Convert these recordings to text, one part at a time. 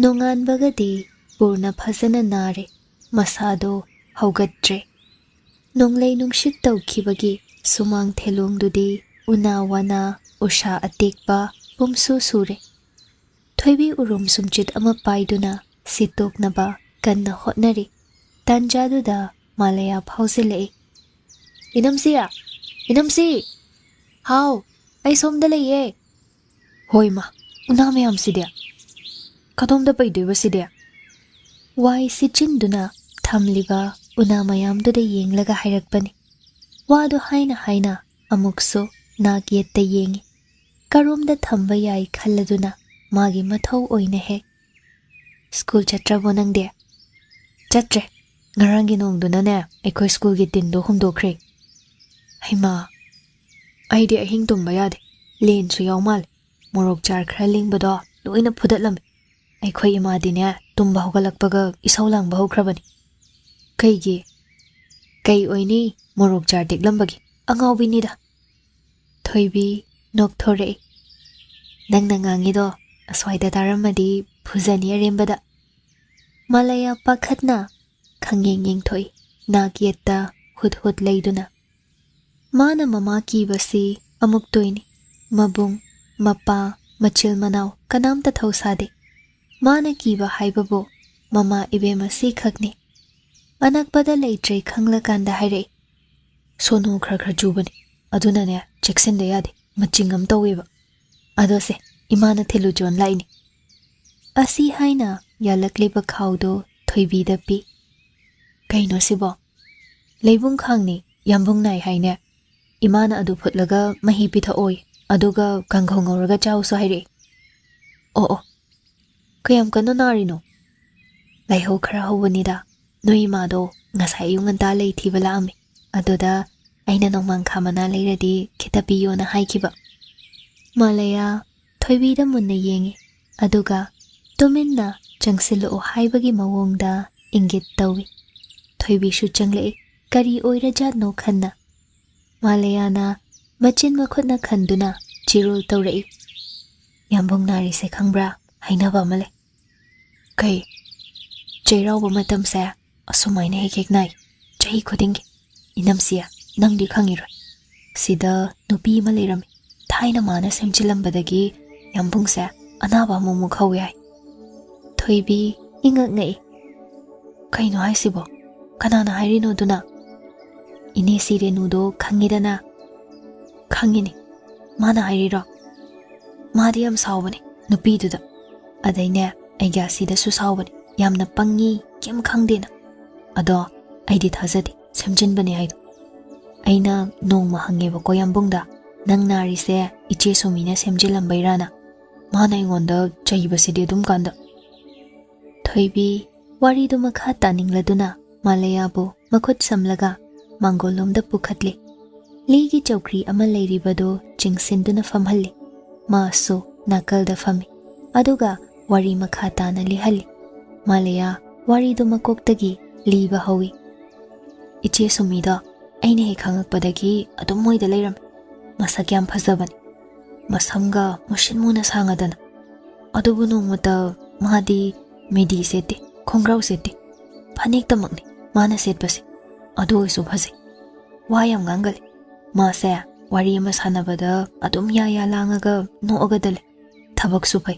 ꯅꯣꯡꯉꯥꯟꯕꯒꯗꯤ ꯄꯨꯔꯅ ꯐꯖꯅ ꯅꯥꯔꯦ, ꯃꯁꯥꯗꯣ ꯍꯧꯒꯠꯇ꯭ꯔꯦ꯫ ꯅꯣꯡꯂꯩ ꯅꯨꯡꯁꯤꯠ ꯇꯧꯈꯤꯕꯒꯤ ꯁꯨꯃꯥꯡ ꯊꯦꯂꯣꯡꯗꯨꯗꯤ ꯎꯅꯥ ꯋꯥꯅꯥ ꯎꯁꯥ ꯑꯇꯦꯛꯄ ꯄꯨꯝꯁꯨ ꯁꯨꯔꯦ꯫ ꯊꯣꯏꯕꯤ ꯎꯔꯨꯝ ꯁꯨꯝꯆꯤꯠ ꯑꯃ ꯄꯥꯏꯗꯨꯅ ꯁꯤꯠꯇꯣꯛꯅꯕ ꯀꯟꯅ ꯍꯣꯠꯅꯔꯤ꯫ ꯇꯥꯟꯖꯥꯗꯨꯗ ꯃꯥꯂꯌꯥ ꯐꯥꯎꯖꯤꯜꯂꯛꯏ꯫ "ꯏꯅꯝꯁꯤ! ꯏꯅꯝꯁꯤ!" "ꯍꯥꯎ, ꯑꯩ ꯁꯣꯝꯗ ꯂꯩꯌꯦ." "ꯍꯣꯏ ꯃꯥ, ꯎꯅꯥ ꯃꯌꯥꯝꯁꯤꯗꯤ ꯀꯗꯣꯝꯗ ꯄꯩꯗꯣꯏꯕ ꯁꯤꯗꯤ?" ꯋꯥꯏ ꯁꯤꯠꯆꯤꯟꯗꯨꯅ ꯊꯝꯂꯤꯕ ꯎꯅꯥ ꯃꯌꯥꯝꯗꯨꯗ ꯌꯦꯡꯂꯒ ꯍꯥꯏꯔꯛꯄꯅꯤ꯫ ꯋꯥꯗꯨ ꯍꯥꯏꯅ ꯍꯥꯏꯅ ꯑꯃꯨꯛꯁꯨ ꯅꯥꯛ ꯌꯦꯠꯇ ꯌꯦꯡꯉꯤ꯫ ꯀꯔꯣꯝꯗ ꯊꯝꯕ ꯌꯥꯏ ꯈꯜꯂꯗꯨꯅ ꯃꯥꯒꯤ ꯃꯊꯧ ꯑꯣꯏꯅ ꯍꯦꯛ "ꯁ꯭ꯀꯨꯜ ꯆꯠꯇ꯭ꯔꯕꯣ ꯅꯪꯗꯤ?" "ꯆꯠꯇ꯭ꯔꯦ, ꯉꯔꯥꯡꯒꯤ ꯅꯣꯡꯗꯨꯅꯅꯦ ꯑꯩꯈꯣꯏ ꯁ꯭ꯀꯨꯜꯒꯤ ꯇꯤꯟꯗꯣ ꯍꯨꯝꯗꯣꯛꯈ꯭ꯔꯦ." "ꯍꯩꯃꯥ, ꯑꯩꯗꯤ ꯑꯍꯤꯡ ꯇꯨꯝꯕ ꯌꯥꯗꯦ, ꯂꯦꯟꯁꯨ ꯌꯥꯎ ꯃꯥꯜꯂꯦ, ꯃꯣꯔꯣꯛ ꯆꯥꯔ ꯈꯔ ꯂꯤꯡꯕꯗꯣ ꯂꯣꯏꯅ ꯐꯨꯗꯠꯂꯝꯃꯦ꯫ ꯑꯩꯈꯣꯏ ꯏꯃꯥꯗꯤꯅꯦ ꯇꯨꯝꯕ ꯍꯧꯒꯠꯂꯛꯄꯒ ꯏꯁꯧ ꯂꯥꯡꯕ ꯍꯧꯈ꯭ꯔꯕꯅꯤ." "ꯀꯩꯒꯤ?" "ꯀꯩ ꯑꯣꯏꯅꯤ, ꯃꯣꯔꯣꯛ ꯆꯥꯔ ꯇꯦꯛꯂꯝꯕꯒꯤ, ꯑꯉꯥꯎꯕꯤꯅꯤꯗ." ꯊꯣꯏꯕꯤ ꯅꯣꯛꯊꯣꯔꯛꯏ꯫ "ꯅꯪꯅ ꯉꯥꯡꯉꯤꯗꯣ ꯑꯁ꯭ꯋꯥꯏꯗ ꯇꯥꯔꯝꯃꯗꯤ ꯐꯨꯖꯅꯤ ꯑꯔꯦꯝꯕꯗ." ꯃꯥꯂꯌꯥ ꯄꯥꯈꯠꯅ ꯈꯪꯌꯦꯡ ꯌꯦꯡꯊꯣꯛꯏ, ꯅꯥꯛ ꯌꯦꯠꯇ ꯍꯨꯠ ꯍꯨꯠ ꯂꯩꯗꯨꯅ꯫ ꯃꯥꯅ ꯃꯃꯥ ꯀꯤꯕꯁꯤ ꯑꯃꯨꯛꯇꯣꯏꯅꯤ꯫ ꯃꯕꯨꯡ, ꯃꯄꯥ, ꯃꯆꯤꯜ ꯃꯅꯥꯎ ꯀꯅꯥꯝꯇ ꯊꯧꯁꯥꯗꯦ꯫ ꯃꯥꯅ ꯀꯤꯕ ꯍꯥꯏꯕꯕꯨ ꯃꯃꯥ ꯏꯕꯦꯝꯃꯁꯤ ꯈꯛꯅꯤ꯫ ꯑꯅꯛꯄꯗ ꯂꯩꯇ꯭ꯔꯦ ꯈꯪꯂꯀꯥꯟꯗ ꯍꯥꯏꯔꯛꯏ꯫ "ꯁꯣꯅꯣ ꯈꯔ ꯈꯔ ꯆꯨꯕꯅꯤ, ꯑꯗꯨꯅꯅꯦ ꯆꯦꯛꯁꯤꯟꯗ ꯌꯥꯗꯦ, ꯃꯆꯤꯡ ꯑꯃ ꯇꯧꯋꯦꯕ꯫ ꯑꯗꯣꯁꯦ, ꯏꯃꯥꯅ ꯊꯤꯜꯂꯨꯆꯣꯟ ꯂꯥꯛꯏꯅꯤ." ꯑꯁꯤ ꯍꯥꯏꯅ ꯌꯥꯜꯂꯛꯂꯤꯕ ꯈꯥꯎꯗꯣ ꯊꯣꯏꯕꯤꯗ ꯄꯤ꯫ "ꯀꯩꯅꯣ ꯁꯤꯕꯣ?" "ꯂꯩꯕꯨꯡ ꯈꯥꯡꯅꯤ, ꯌꯥꯝꯕꯨꯡ ꯅꯥꯏ ꯍꯥꯏꯅꯦ꯫ ꯏꯃꯥꯅ ꯑꯗꯨ ꯐꯨꯠꯂꯒ ꯃꯍꯤ ꯄꯤꯊꯛꯑꯣꯏ, ꯑꯗꯨꯒ ꯀꯥꯡꯘꯧ ꯉꯧꯔꯒ ꯆꯥꯎꯁꯨ ꯍꯥꯏꯔꯛꯏ." "ꯑꯣ ꯑꯣ, ꯀꯌꯥꯝ ꯀꯟꯅ ꯅꯥꯔꯤꯅꯣ?" "ꯂꯥꯏꯍꯧ ꯈꯔ ꯍꯧꯕꯅꯤꯗ, ꯅꯣꯏ ꯏꯃꯥꯗꯣ ꯉꯁꯥꯏ ꯑꯌꯨꯛ ꯉꯟꯇꯥ ꯂꯩ ꯊꯤꯕ ꯂꯥꯛꯑꯝꯃꯤ, ꯑꯗꯨꯗ ꯑꯩꯅ ꯅꯣꯡꯃꯥꯡꯈꯥ ꯃꯅꯥ ꯂꯩꯔꯗꯤ ꯈꯤꯇ ꯄꯤꯌꯣꯅ ꯍꯥꯏꯈꯤꯕ." ꯃꯥꯂꯌꯥ ꯊꯣꯏꯕꯤꯗ ꯃꯨꯟꯅ ꯌꯦꯡꯉꯤ, ꯑꯗꯨꯒ ꯇꯨꯃꯤꯟꯅ ꯆꯪꯁꯤꯜꯂꯛꯑꯣ ꯍꯥꯏꯕꯒꯤ ꯃꯑꯣꯡꯗ ꯏꯪꯒꯤꯠ ꯇꯧꯏ꯫ ꯊꯣꯏꯕꯤꯁꯨ ꯆꯪꯂꯛꯏ, ꯀꯔꯤ ꯑꯣꯏꯔꯖꯥꯠꯅꯣ ꯈꯟꯅ꯫ ꯃꯥꯂꯌꯥꯅ ꯃꯆꯤꯟ ꯃꯈꯨꯠꯅ ꯈꯟꯗꯨꯅ ꯆꯤꯔꯨꯜ ꯇꯧꯔꯛꯏ꯫ "ꯌꯥꯝꯕꯨꯡ ꯅꯥꯔꯤꯁꯦ ꯈꯪꯕ꯭ꯔꯥ? ꯍꯥꯏꯅꯕ ꯑꯃ ꯂꯩ." "ꯀꯩ?" "ꯆꯩꯔꯥꯎꯕ ꯃꯇꯝꯁꯦ ꯑꯁꯨꯃꯥꯏꯅ ꯍꯦꯛ ꯍꯦꯛ ꯅꯥꯏ, ꯆꯍꯤ ꯈꯨꯗꯤꯡꯒꯤ꯫ ꯏꯅꯝꯁꯤ, ꯅꯪꯗꯤ ꯈꯪꯉꯤꯔꯣꯏ, ꯁꯤꯗ ꯅꯨꯄꯤ ꯑꯃ ꯂꯩꯔꯝꯃꯤ, ꯊꯥꯏꯅ ꯃꯥꯅ ꯁꯦꯝꯖꯤꯜꯂꯝꯕꯗꯒꯤ ꯌꯥꯝꯕꯨꯡꯁꯦ ꯑꯅꯥꯕ ꯑꯃꯨꯛ ꯍꯧꯋꯦ ꯍꯥꯏ." ꯊꯣꯏꯕꯤ ꯏꯉꯛ ꯉꯛꯏ꯫ "ꯀꯩꯅꯣ ꯍꯥꯏꯁꯤꯕꯣ? ꯀꯅꯥꯅ ꯍꯥꯏꯔꯤꯅꯣ ꯑꯗꯨꯅ?" "ꯏꯅꯦ ꯁꯤꯔꯦꯅꯨꯗꯣ ꯈꯪꯉꯤꯗꯅ?" "ꯈꯪꯉꯤꯅꯤ, ꯃꯥꯅ ꯍꯥꯏꯔꯤꯔꯣ?" "ꯃꯥꯗꯤ ꯌꯥꯝ ꯁꯥꯎꯕꯅꯤ ꯅꯨꯄꯤꯗꯨꯗ, ꯑꯗꯩꯅꯦ ꯑꯩꯒ꯭ꯌꯥꯁꯤꯗꯁꯨ ꯁꯥꯎꯕꯅꯤ, ꯌꯥꯝꯅ ꯄꯪꯉꯤ, ꯀꯩꯝ ꯈꯪꯗꯦꯅ꯫ ꯑꯗꯣ ꯑꯩꯗꯤ ꯊꯥꯖꯗꯦ, ꯁꯦꯝꯖꯤꯟꯕꯅꯤ ꯍꯥꯏꯗꯣ꯫ ꯑꯩꯅ ꯅꯣꯡꯃ ꯍꯪꯉꯦꯕꯀꯣ ꯌꯥꯝꯕꯨꯡꯗ, ꯅꯪ ꯅꯥꯔꯤꯁꯦ ꯏꯆꯦ ꯁꯨꯃꯤꯅ ꯁꯦꯝꯖꯤꯜꯂꯝꯕꯩꯔꯥꯅ꯫ ꯃꯥꯅ ꯑꯩꯉꯣꯟꯗ ꯆꯩꯕꯁꯤꯗꯤ ꯑꯗꯨꯝ ꯀꯥꯟꯗ." ꯊꯣꯏꯕꯤ ꯋꯥꯔꯤꯗꯨ ꯃꯈꯥ ꯇꯥꯅꯤꯡꯂꯗꯨꯅ ꯃꯥꯂꯌꯥꯕꯨ ꯃꯈꯨꯠ ꯁꯝꯂꯒ ꯃꯥꯡꯒꯣꯜꯂꯣꯝꯗ ꯄꯨꯈꯠꯂꯤ꯫ ꯂꯤꯒꯤ ꯆꯧꯀ꯭ꯔꯤ ꯑꯃ ꯂꯩꯔꯤꯕꯗꯨ ꯆꯤꯡꯁꯤꯟꯗꯨꯅ ꯐꯝꯍꯜꯂꯤ꯫ ꯃꯥꯁꯨ ꯅꯥꯀꯜꯗ ꯐꯝꯃꯤ, ꯑꯗꯨꯒ ꯋꯥꯔꯤ ꯃꯈꯥ ꯇꯥꯅ ꯂꯤꯍꯜꯂꯤ꯫ ꯃꯥꯂꯌꯥ ꯋꯥꯔꯤꯗꯨ ꯃꯀꯣꯛꯇꯒꯤ ꯂꯤꯕ ꯍꯧꯏ꯫ "ꯏꯆꯦ ꯁꯨꯃꯤꯗꯣ ꯑꯩꯅ ꯍꯦꯛ ꯈꯪꯉꯛꯄꯗꯒꯤ ꯑꯗꯨꯝ ꯃꯣꯏꯗ ꯂꯩꯔꯝꯃꯤ꯫ ꯃꯁꯛ ꯌꯥꯝ ꯐꯖꯕꯅꯤ, ꯃꯁꯝꯒ ꯃꯨꯁꯤꯟ ꯃꯨꯅ ꯁꯥꯡꯉꯗꯅ꯫ ꯑꯗꯨꯕꯨ ꯅꯣꯡꯃꯇ ꯃꯥꯗꯤ ꯃꯦꯗꯤ ꯁꯦꯠꯇꯦ, ꯈꯣꯡꯒ꯭ꯔꯥꯎ ꯁꯦꯠꯇꯦ, ꯐꯅꯦꯛꯇꯃꯛꯅꯤ ꯃꯥꯅ ꯁꯦꯠꯄꯁꯦ, ꯑꯗꯨ ꯑꯣꯏꯁꯨ ꯐꯖꯩ, ꯋꯥ ꯌꯥꯝ ꯉꯥꯡꯒꯜꯂꯤ꯫ ꯃꯥꯁꯦ ꯋꯥꯔꯤ ꯑꯃ ꯁꯥꯟꯅꯕꯗ ꯑꯗꯨꯝ ꯌꯥ ꯂꯥꯡꯉꯒ ꯅꯣꯛꯑꯒꯗ ꯂꯩ꯫ ꯊꯕꯛꯁꯨ ꯐꯩ,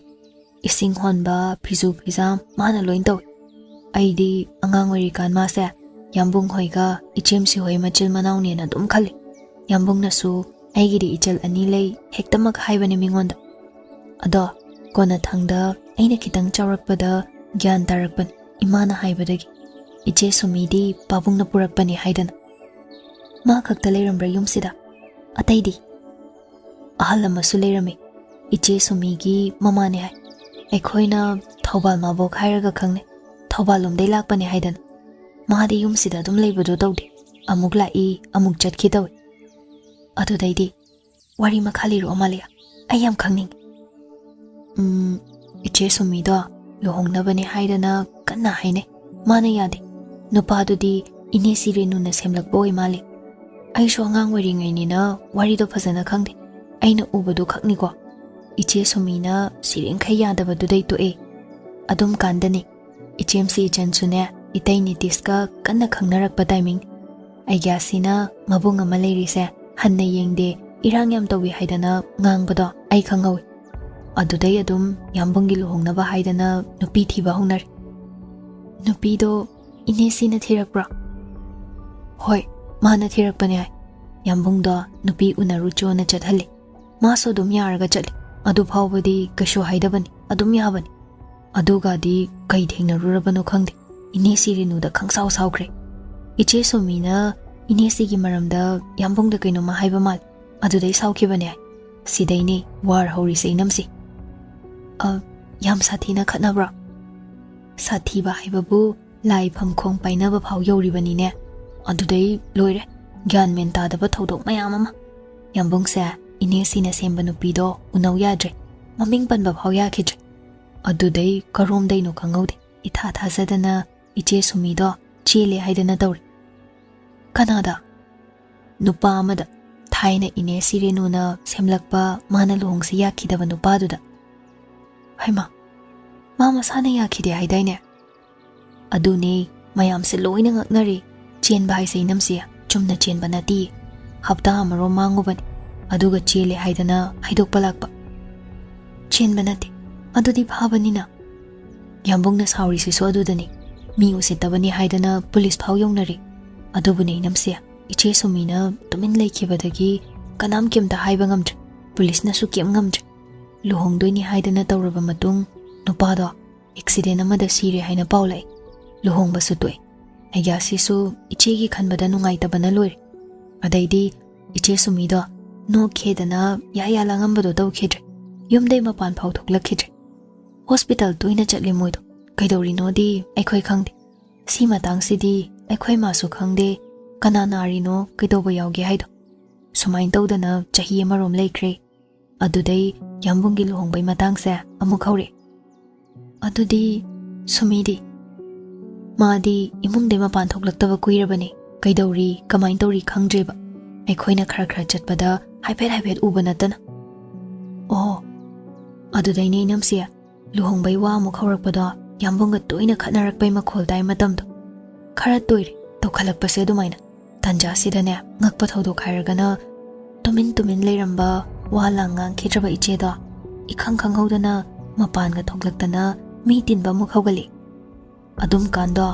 ꯏꯁꯤꯡ ꯍꯣꯟꯕ, ꯐꯤꯖꯨ ꯐꯤꯖꯥꯝ ꯃꯥꯅ ꯂꯣꯏ ꯇꯧꯏ꯫ ꯑꯩꯗꯤ ꯑꯉꯥꯡ ꯑꯣꯏꯔꯤꯀꯥꯟ ꯃꯥꯁꯦ ꯌꯥꯝꯕꯨꯡ ꯍꯣꯏꯒ ꯏꯆꯦꯝꯁꯤ ꯍꯣꯏ ꯃꯆꯤꯜ ꯃꯅꯥꯎꯅꯦꯅ ꯑꯗꯨꯝ ꯈꯜꯂꯤ꯫ ꯌꯥꯝꯕꯨꯡꯅꯁꯨ ꯑꯩꯒꯤꯗꯤ ꯏꯆꯜ ꯑꯅꯤ ꯂꯩ ꯍꯦꯛꯇꯃꯛ ꯍꯥꯏꯕꯅꯤ ꯃꯤꯉꯣꯟꯗ꯫ ꯑꯗꯣ ꯀꯣꯟꯅꯊꯪꯗ ꯑꯩꯅ ꯈꯤꯇꯪ ꯆꯥꯎꯔꯛꯄꯗ ꯒ꯭ꯌꯥꯟ ꯇꯥꯔꯛꯄꯅꯤ ꯏꯃꯥꯅ ꯍꯥꯏꯕꯗꯒꯤ, ꯏꯆꯦ ꯁꯨꯃꯤꯗꯤ ꯄꯥꯕꯨꯡꯅ ꯄꯨꯔꯛꯄꯅꯤ ꯍꯥꯏꯗꯅ꯫ ꯃꯥ ꯈꯛꯇ ꯂꯩꯔꯝꯕ꯭ꯔꯥ ꯌꯨꯝꯁꯤꯗ? ꯑꯇꯩꯗꯤ?" "ꯑꯍꯜ ꯑꯃꯁꯨ ꯂꯩꯔꯝꯃꯤ, ꯏꯆꯦ ꯁꯨꯃꯤꯒꯤ ꯃꯃꯥꯅꯦ ꯍꯥꯏ꯫ ꯑꯩꯈꯣꯏꯅ ꯊꯧꯕꯥꯜ ꯃꯥꯕꯣꯛ ꯍꯥꯏꯔꯒ ꯈꯪꯅꯩ, ꯊꯧꯕꯥꯜ ꯂꯣꯝꯗꯩ ꯂꯥꯛꯄꯅꯦ ꯍꯥꯏꯗꯅ꯫ ꯃꯥꯗꯤ ꯌꯨꯝꯁꯤꯗ ꯑꯗꯨꯝ ꯂꯩꯕꯗꯣ ꯇꯧꯗꯦ, ꯑꯃꯨꯛ ꯂꯥꯛꯏ ꯑꯃꯨꯛ ꯆꯠꯈꯤ ꯇꯧꯏ." "ꯑꯗꯨꯗꯩꯗꯤ ꯋꯥꯔꯤ ꯃꯈꯥ ꯂꯤꯔꯛꯑꯣ ꯃꯥꯂꯌꯥ, ꯑꯩ ꯌꯥꯝ ꯈꯪꯅꯤꯡꯉꯤ." "ꯏꯆꯦ ꯁꯨꯃꯤꯗꯣ ꯂꯨꯍꯣꯡꯅꯕꯅꯦ ꯍꯥꯏꯗꯅ ꯀꯟꯅ ꯍꯥꯏꯅꯩ, ꯃꯥꯅ ꯌꯥꯗꯦ꯫ ꯅꯨꯄꯥꯗꯨꯗꯤ ꯏꯅꯦ ꯁꯤꯔꯦꯅꯨꯅ ꯁꯦꯝꯂꯛꯄ ꯑꯣꯏ ꯃꯥꯜꯂꯤ꯫ ꯑꯩꯁꯨ ꯑꯉꯥꯡ ꯑꯣꯏꯔꯤꯉꯩꯅꯤꯅ ꯋꯥꯔꯤꯗꯣ ꯐꯖꯅ ꯈꯪꯗꯦ, ꯑꯩꯅ ꯎꯕꯗꯨ ꯈꯛꯅꯤꯀꯣ꯫ ꯏꯆꯦ ꯁꯨꯃꯤꯅ ꯁꯤꯔꯦꯡꯈꯩ ꯌꯥꯗꯕꯗꯨꯗꯩ ꯇꯣꯛꯑꯦ, ꯑꯗꯨꯝ ꯀꯥꯟꯗꯅꯤ ꯏꯆꯦꯝꯁꯤ ꯏꯆꯟꯁꯨꯅꯦ ꯏꯇꯩ ꯅꯤꯇꯤꯁꯀ ꯀꯟꯅ ꯈꯪꯅꯔꯛꯄ ꯇꯥꯏꯃꯤꯡ ꯑꯩꯒꯤ ꯑꯁꯤꯅ ꯃꯕꯨꯡ ꯑꯃ ꯂꯩꯔꯤꯁꯦ ꯍꯟꯅ ꯌꯦꯡꯗꯦ ꯏꯔꯥꯡ ꯌꯥꯝ ꯇꯧꯋꯤ ꯍꯥꯏꯗꯅ ꯉꯥꯡꯕꯗꯣ ꯑꯩ ꯈꯪꯍꯧꯏ ꯑꯗꯨꯗꯩ ꯑꯗꯨꯝ ꯌꯥꯝꯕꯨꯡꯒꯤ ꯂꯨꯍꯣꯡꯅꯕ ꯍꯥꯏꯗꯅ ꯅꯨꯄꯤ ꯊꯤꯕ ꯍꯧꯅꯔꯦ ꯅꯨꯄꯤꯗꯣ ꯏꯅꯦꯁꯤꯅ ꯊꯤꯔꯛꯄ꯭ꯔꯣ ꯍꯣꯏ ꯃꯥꯅ ꯊꯤꯔꯛꯄꯅꯦ ꯍꯥꯏ ꯌꯥꯝꯕꯨꯡꯗꯣ ꯅꯨꯄꯤ ꯎꯅꯔꯨꯆꯣꯅ ꯆꯠꯍꯜꯂꯤ ꯃꯥꯁꯨ ꯑꯗꯨꯝ ꯌꯥꯔꯒ ꯆꯠꯂꯤ ꯑꯗꯨ ꯐꯥꯎꯕꯗꯤ ꯀꯩꯁꯨ ꯍꯥꯏꯗꯕꯅꯤ ꯑꯗꯨꯝ ꯌꯥꯕꯅꯤ ꯑꯗꯨꯒꯗꯤ ꯀꯩ ꯊꯦꯡꯅꯔꯨꯔꯕꯅꯣ ꯈꯪꯗꯦ ꯏꯅꯦꯁꯤ ꯔꯦꯅꯨꯗ ꯈꯪꯁꯥꯎ ꯁꯥꯎꯈ꯭ꯔꯦ ꯏꯆꯦ ꯁꯨꯃꯤꯅ ꯏꯅꯦꯁꯤꯒꯤ ꯃꯔꯝꯗ ꯌꯥꯝꯕꯨꯡꯗ ꯀꯩꯅꯣꯝꯃ ꯍꯥꯏꯕ ꯃꯥꯜꯂꯤ ꯑꯗꯨꯗꯩ ꯁꯥꯎꯈꯤꯕꯅꯦ ꯍꯥꯏ ꯁꯤꯗꯩꯅꯦ ꯋꯥꯔ ꯍꯧꯔꯤꯁꯦ ꯏꯅꯝꯁꯤ ꯌꯥꯝ ꯁꯥꯊꯤꯅ ꯈꯠꯅꯕ꯭ꯔꯣ ꯁꯥꯊꯤꯕ ꯍꯥꯏꯕꯕꯨ ꯂꯥꯏ ꯐꯝꯈꯣꯡ ꯄꯥꯏꯅꯕ ꯐꯥꯎ ꯌꯧꯔꯤꯕꯅꯤꯅꯦ ꯑꯗꯨꯗꯩ ꯂꯣꯏꯔꯦ ꯒ꯭ꯌꯥꯟ ꯃꯦꯟ ꯇꯥꯗꯕ ꯊꯧꯗꯣꯛ ꯃꯌꯥꯝ ꯑꯃ ꯌꯥꯝꯕꯨꯡꯁꯦ ꯏꯅꯦꯁꯤꯅ ꯁꯦꯝꯕ ꯅꯨꯄꯤꯗꯣ ꯎꯅꯧ ꯌꯥꯗ꯭ꯔꯦ ꯃꯃꯤꯡ ꯄꯟꯕ ꯐꯥꯎ ꯌꯥꯈꯤꯗ꯭ꯔꯦ ꯑꯗꯨꯗꯩ ꯀꯔꯣꯝꯗꯩꯅꯣ ꯈꯪꯍꯧꯗꯦ ꯏꯊꯥ ꯊꯥꯖꯗꯅ ꯏꯆꯦ ꯁꯨꯃꯤꯗꯣ ꯆꯦꯜꯂꯦ ꯍꯥꯏꯗꯅ ꯇꯧꯔꯤ ꯀꯅꯥꯗ ꯅꯨꯄꯥ ꯑꯃꯗ ꯊꯥꯏꯅ ꯏꯅꯦꯁꯤ ꯔꯦꯅꯨꯅ ꯁꯦꯝꯂꯛꯄ ꯃꯥꯅ ꯂꯨꯍꯣꯡꯁꯤ ꯌꯥꯈꯤꯗꯕ ꯅꯨꯄꯥꯗꯨꯗ ꯍꯩꯃꯥ ꯃꯥ ꯃꯁꯥꯅ ꯌꯥꯈꯤꯗꯦ ꯍꯥꯏꯗꯥꯏꯅꯦ ꯑꯗꯨꯅꯦ ꯃꯌꯥꯝꯁꯦ ꯂꯣꯏꯅ ꯉꯛꯅꯔꯤ ꯆꯦꯟꯕ ꯍꯥꯏꯁꯦ ꯏꯅꯝꯁꯤ ꯆꯨꯝꯅ ꯆꯦꯟꯕ ꯅꯠꯇꯤꯌꯦ ꯍꯞꯇꯥ ꯑꯃꯔꯣꯝ ꯃꯥꯡꯉꯨꯕꯅꯤ ꯑꯗꯨꯒ ꯆꯦꯜꯂꯦ ꯍꯥꯏꯗꯅ ꯍꯥꯏꯗꯣꯛꯄ ꯂꯥꯛꯄ ꯆꯦꯟꯕ ꯅꯠꯇꯦ ꯑꯗꯨꯗꯤ ꯐꯥꯕꯅꯤꯅ ꯌꯥꯝꯕꯨꯡꯅ ꯁꯥꯎꯔꯤꯁꯤꯁꯨ ꯑꯗꯨꯗꯅꯤ ꯃꯤ ꯎꯁꯤꯠꯇꯕꯅꯤ ꯍꯥꯏꯗꯅ ꯄꯨꯂꯤꯁ ꯐꯥꯎ ꯌꯧꯅꯔꯤ ꯑꯗꯨꯕꯨꯅꯦ ꯏꯅꯝꯁꯤ ꯏꯆꯦ ꯁꯨꯃꯤꯅ ꯇꯨꯃꯤꯟ ꯂꯩꯈꯤꯕꯗꯒꯤ ꯀꯅꯥꯝ ꯀꯩꯝꯇ ꯍꯥꯏꯕ ꯉꯝꯗ꯭ꯔꯦ ꯄꯨꯂꯤꯁꯅꯁꯨ ꯀꯩꯝ ꯉꯝꯗ꯭ꯔꯦ ꯂꯨꯍꯣꯡꯗꯣꯏꯅꯤ ꯍꯥꯏꯗꯅ ꯇꯧꯔꯕ ꯃꯇꯨꯡ ꯅꯨꯄꯥꯗꯣ ꯑꯦꯛꯁꯤꯗꯦꯟ ꯑꯃꯗ ꯁꯤꯔꯦ ꯍꯥꯏꯅ ꯄꯥꯎ ꯂꯥꯛꯏ ꯂꯨꯍꯣꯡꯕꯁꯨ ꯇꯣꯛꯑꯦ ꯑꯩꯒꯤ ꯑꯁꯤꯁꯨ ꯏꯆꯦꯒꯤ ꯈꯟꯕꯗ ꯅꯨꯡꯉꯥꯏꯇꯕꯅ ꯂꯣꯏꯔꯦ ꯑꯗꯩꯗꯤ ꯏꯆꯦ ꯁꯨꯃꯤꯗꯣ ꯅꯣꯛꯈꯦꯗꯅ ꯌꯥ ꯂꯥꯡꯉꯝꯕꯗꯣ ꯇꯧꯈꯤꯗ꯭ꯔꯦ ꯌꯨꯝꯗꯩ ꯃꯄꯥꯟ ꯐꯥꯎ ꯊꯣꯛꯂꯛꯈꯤꯗ꯭ꯔꯦ ꯍꯣꯁꯄꯤꯇꯥꯜ ꯇꯣꯏꯅ ꯆꯠꯂꯦ ꯃꯣꯏꯗꯣ ꯀꯩꯗꯧꯔꯤꯅꯣꯗꯤ ꯑꯩꯈꯣꯏ ꯈꯪꯗꯦ ꯁꯤ ꯃꯇꯥꯡꯁꯤꯗꯤ ꯑꯩꯈꯣꯏ ꯃꯥꯁꯨ ꯈꯪꯗꯦ ꯀꯅꯥ ꯅꯥꯔꯤꯅꯣ ꯀꯩꯗꯧꯕ ꯌꯥꯎꯒꯦ ꯍꯥꯏꯗꯣ ꯁꯨꯃꯥꯏꯅ ꯇꯧꯗꯅ ꯆꯍꯤ ꯑꯃꯔꯣꯝ ꯂꯩꯈ꯭ꯔꯦ ꯑꯗꯨꯗꯩ ꯌꯥꯝꯕꯨꯡꯒꯤ ꯂꯨꯍꯣꯡꯕꯩ ꯃꯇꯥꯡꯁꯦ ꯑꯃꯨꯛ ꯍꯧꯔꯛꯑꯦ ꯑꯗꯨꯗꯤ ꯁꯨꯃꯤꯗꯤ ꯃꯥꯗꯤ ꯏꯃꯨꯡꯗꯩ ꯃꯄꯥꯟ ꯊꯣꯛꯂꯛꯇꯕ ꯀꯨꯏꯔꯕꯅꯤ ꯀꯩꯗꯧꯔꯤ ꯀꯃꯥꯏꯅ ꯇꯧꯔꯤ ꯈꯪꯗ꯭ꯔꯦꯕ ꯑꯩꯈꯣꯏꯅ ꯈꯔ ꯆꯠꯄꯗ ꯍꯥꯏꯐꯦꯠ ꯎꯕ ꯅꯠꯇꯅ ꯑꯣ ꯑꯗꯨꯗꯩꯅꯦ ꯏꯅꯝꯁꯤ ꯂꯨꯍꯣꯡꯕꯩ ꯋꯥ ꯑꯃꯨꯛ ꯍꯧꯔꯛꯄꯗꯣ ꯌꯥꯝꯕꯨꯡꯒ ꯇꯣꯏꯅ ꯈꯠꯅꯔꯛꯄꯩ ꯃꯈꯣꯜ ꯇꯥꯏ ꯃꯇꯝꯗꯣ ꯈꯔ ꯇꯣꯏꯔꯦ ꯇꯧꯈꯠꯂꯛꯄꯁꯦ ꯑꯗꯨꯃꯥꯏꯅ ꯇꯟꯖꯥꯁꯤꯗꯅꯦ ꯉꯛꯄ ꯊꯧꯗꯣꯛ ꯍꯥꯏꯔꯒꯅ ꯇꯨꯃꯤꯟ ꯂꯩꯔꯝꯕ ꯋꯥ ꯂꯥꯡ ꯉꯥꯡꯈꯤꯗ꯭ꯔꯕ ꯏꯆꯦꯗꯣ ꯏꯈꯪ ꯈꯪꯍꯧꯗꯅ ꯃꯄꯥꯟꯒ ꯊꯣꯛꯂꯛꯇꯅ ꯃꯤ ꯇꯤꯟꯕ ꯑꯃꯨꯛ ꯍꯧꯒꯠꯂꯤ ꯑꯗꯨꯝ ꯀꯥꯟꯗꯣ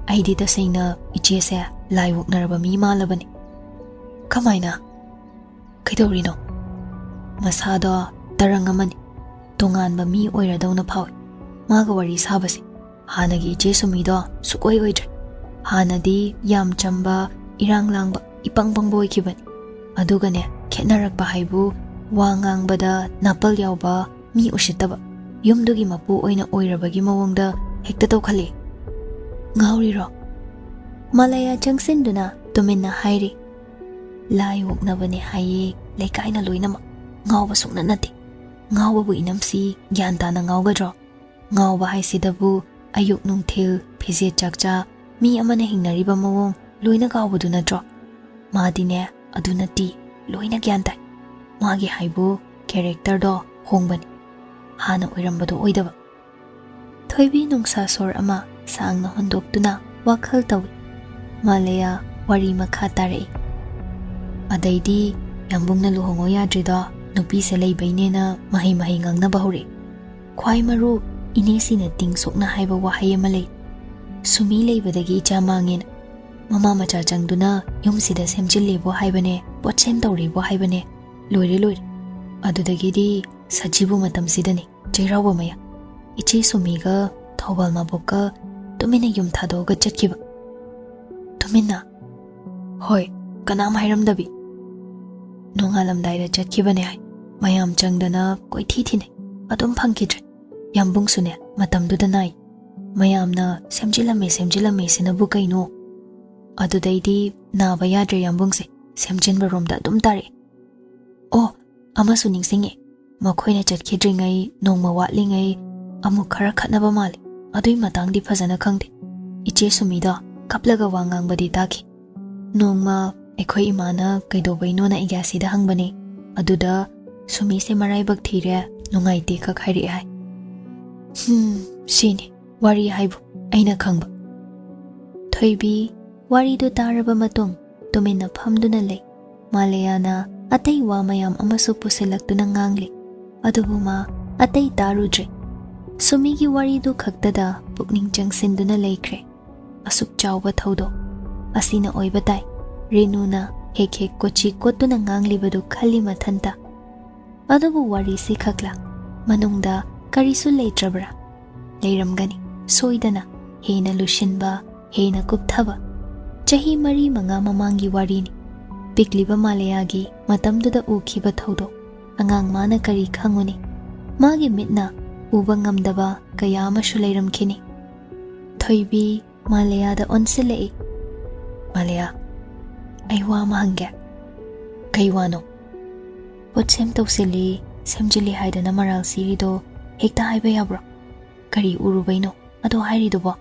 ꯑꯩꯗꯤ ꯇꯁꯦꯡꯅ ꯏꯆꯦꯁꯦ ꯂꯥꯏ ꯑꯣꯛꯅꯔꯕ ꯃꯤ ꯃꯥꯜꯂꯕꯅꯤ ꯀꯃꯥꯏꯅ ꯀꯩꯗꯧꯔꯤꯅꯣ ꯃꯁꯥꯗꯣ ꯇꯔꯪ ꯑꯃꯅꯤ ꯇꯣꯉꯥꯟꯕ ꯃꯤ ꯑꯣꯏꯔꯗꯧꯅ ꯐꯥꯎꯏ ꯃꯥꯒ ꯋꯥꯔꯤ ꯁꯥꯕꯁꯦ ꯍꯥꯟꯅꯒꯤ ꯏꯆꯦ ꯁꯨꯃꯤꯗꯣ ꯁꯨꯛꯑꯣꯏ ꯑꯣꯏꯗ꯭ꯔꯦ ꯍꯥꯟꯅꯗꯤ ꯌꯥꯝ ꯆꯝꯕ ꯏꯔꯥꯡ ꯂꯥꯡꯕ ꯏꯄꯪ ꯄꯪꯕ ꯑꯣꯏꯈꯤꯕꯅꯤ ꯑꯗꯨꯒꯅꯦ ꯈꯦꯠꯅꯔꯛꯄ ꯍꯥꯏꯕꯨ ꯋꯥ ꯉꯥꯡꯕꯗ ꯅꯥꯄꯜ ꯌꯥꯎꯕ ꯃꯤ ꯎꯁꯤꯠꯇꯕ ꯌꯨꯝꯗꯨꯒꯤ ꯃꯄꯨ ꯑꯣꯏꯅ ꯑꯣꯏꯔꯕꯒꯤ ꯃꯑꯣꯡꯗ ꯍꯦꯛꯇ ꯇꯧꯈꯠꯂꯤ ꯉꯥꯎꯔꯤꯔꯣ ꯃꯂꯥꯌꯥ ꯆꯪꯁꯤꯟꯗꯨꯅ ꯇꯨꯃꯤꯟꯅ ꯍꯥꯏꯔꯤ ꯂꯥꯏ ꯑꯣꯛꯅꯕꯅꯦ ꯍꯥꯏꯌꯦ ꯂꯩꯀꯥꯏꯅ ꯂꯣꯏꯅꯃꯛ ꯉꯥꯎꯕ ꯁꯨꯡꯅꯠ ꯅꯠꯇꯦ ꯉꯥꯎꯕꯕꯨ ꯏꯅꯝꯁꯤ ꯒ꯭ꯌꯥꯟ ꯇꯥꯅ ꯉꯥꯎꯒꯗ꯭ꯔꯣ ꯉꯥꯎꯕ ꯍꯥꯏꯁꯤꯗꯕꯨ ꯑꯌꯨꯛ ꯅꯨꯡꯊꯤꯜ ꯐꯤꯖꯦꯠ ꯆꯥꯛꯆꯥ ꯃꯤ ꯑꯃꯅ ꯍꯤꯡꯅꯔꯤꯕ ꯃꯑꯣꯡ ꯂꯣꯏꯅ ꯀꯥꯎꯕꯗꯨ ꯅꯠꯇ꯭ꯔꯣ ꯃꯥꯗꯤꯅꯦ ꯑꯗꯨ ꯅꯠꯇꯤ ꯂꯣꯏꯅ ꯒ꯭ꯌꯥꯟ ꯇꯥꯏ ꯃꯥꯒꯤ ꯍꯥꯏꯕꯨ ꯀꯦꯔꯦꯛꯇꯔꯗꯣ ꯍꯣꯡꯕꯅꯤ ꯍꯥꯟꯅ ꯑꯣꯏꯔꯝꯕꯗꯣ ꯑꯣꯏꯗꯕ ꯊꯣꯏꯕꯤ ꯅꯨꯡꯁꯥ ꯁꯣꯔ ꯑꯃ ꯁꯥꯡꯅ ꯍꯣꯟꯗꯣꯛꯇꯨꯅ ꯋꯥꯈꯜ ꯇꯧꯏ ꯃꯥꯂꯦꯌꯥ ꯋꯥꯔꯤ ꯃꯈꯥ ꯇꯥꯔꯛꯏ ꯑꯗꯩꯗꯤ ꯌꯥꯝꯕꯨꯡꯅ ꯂꯨꯍꯣꯡꯉꯣ ꯌꯥꯗ꯭ꯔꯤꯗꯣ ꯅꯨꯄꯤꯁꯦ ꯂꯩꯕꯩꯅꯦꯅ ꯃꯍꯩ ꯉꯥꯡꯅꯕ ꯍꯧꯔꯛꯏ ꯈ꯭ꯋꯥꯏ ꯃꯔꯨ ꯏꯅꯦꯁꯤꯅ ꯇꯤꯡ ꯁꯣꯛꯅ ꯍꯥꯏꯕ ꯋꯥꯍꯩ ꯑꯃ ꯂꯩ ꯁꯨꯃꯤ ꯂꯩꯕꯗꯒꯤ ꯏꯆꯥ ꯃꯥꯡꯉꯦꯅ ꯃꯃꯥ ꯃꯆꯥ ꯆꯪꯗꯨꯅ ꯌꯨꯝꯁꯤꯗ ꯁꯦꯝꯖꯤꯜꯂꯦꯕꯣ ꯍꯥꯏꯕꯅꯦ ꯄꯣꯠꯁꯦꯝ ꯇꯧꯔꯦꯕꯣ ꯍꯥꯏꯕꯅꯦ ꯂꯣꯏꯔꯦ ꯑꯗꯨꯗꯒꯤꯗꯤ ꯁꯖꯤꯕꯨ ꯃꯇꯝꯁꯤꯗꯅꯤ ꯆꯩꯔꯥꯎꯕ ꯃꯌꯥ ꯏꯆꯦ ꯁꯨꯃꯤꯒ ꯊꯧꯕꯥꯜ ꯃꯕꯣꯛꯀ ꯇꯨꯃꯤꯟꯅ ꯌꯨꯝ ꯊꯥꯗꯣꯛꯑꯒ ꯆꯠꯈꯤꯕ ꯇꯨꯃꯤꯟꯅ ꯍꯣꯏ ꯀꯅꯥꯝ ꯍꯥꯏꯔꯝꯗꯕꯤ ꯅꯣꯡꯉꯥꯜꯂꯝꯗꯥꯏꯗ ꯆꯠꯈꯤꯕꯅꯦ ꯍꯥꯏ ꯃꯌꯥꯝ ꯆꯪꯗꯅ ꯀꯣꯏꯊꯤ ꯊꯤꯅꯩ ꯑꯗꯨꯝ ꯐꯪꯈꯤꯗ꯭ꯔꯦ ꯌꯥꯝꯕꯨꯡꯁꯨꯅꯦ ꯃꯇꯝꯗꯨꯗ ꯅꯥꯏ ꯃꯌꯥꯝꯅ ꯁꯦꯝꯖꯤꯜꯂꯝꯃꯦ ꯁꯤꯅꯕꯨ ꯀꯩꯅꯣ ꯑꯗꯨꯗꯩꯗꯤ ꯅꯥꯕ ꯌꯥꯗ꯭ꯔꯦ ꯌꯥꯝꯕꯨꯡꯁꯦ ꯁꯦꯝꯖꯤꯟꯕꯔꯣꯝꯗ ꯑꯗꯨꯝ ꯇꯥꯔꯛꯑꯦ ꯑꯣ ꯑꯃꯁꯨ ꯅꯤꯡꯁꯤꯡꯉꯦ ꯃꯈꯣꯏꯅ ꯆꯠꯈꯤꯗ꯭ꯔꯤꯉꯩ ꯅꯣꯡꯃ ꯋꯥꯠꯂꯤꯉꯩ ꯑꯃꯨꯛ ꯈꯔ ꯈꯠꯅꯕ ꯃꯥꯜꯂꯤ ꯑꯗꯨꯏ ꯃꯇꯥꯡꯗꯤ ꯐꯖꯅ ꯈꯪꯗꯦ ꯏꯆꯦ ꯁꯨꯃꯤꯗꯣ ꯀꯞꯂꯒ ꯋꯥ ꯉꯥꯡꯕꯗꯤ ꯇꯥꯈꯤ ꯅꯣꯡꯃ ꯑꯩꯈꯣꯏ ꯏꯃꯥꯅ ꯀꯩꯗꯧꯕꯩꯅꯣꯅ ꯑꯩꯒ꯭ꯌꯥꯁꯤꯗ ꯍꯪꯕꯅꯦ ꯑꯗꯨꯗ ꯁꯨꯃꯤꯁꯦ ꯃꯔꯥꯏꯕꯛ ꯊꯤꯔꯦ ꯅꯨꯡꯉꯥꯏꯇꯦ ꯈꯛ ꯍꯥꯏꯔꯛꯑꯦ ꯍꯥꯏ ꯁꯤꯅꯤ Wari haibu aina khangba. Thoibi wari do taraba matung tumina phamduna lei. Malayana atay wa mayam amasu pusilaktuna ngangli. Adubu ma atay tarudre. Sumigi wari do khagtada pukning changsinduna leikre. Asuk chawba thaudo. Asina oibatai. Renuna hek hek kochi kotuna ngangli badu khali mathanta. Adubu wari si khagla. Manungda karisu leitrabra. Leiramgani. Soidana. Heina lushinba. Heina kupthaba. Chahi mari manga mamangi warini. Pikliba Malayagi matamduda ukhiba thaudo. Angang mana kari khanguni. Magi mitna uba ngamdaba kaya amashu leiramkhini. Thoibi Malayada onsilei. Malaya, ay wa mahangge. Kay wano. Pot sem tawsili, semjili haidana maral sirido, hekta haiba yabro. Kari urubayno, ado hairido ba?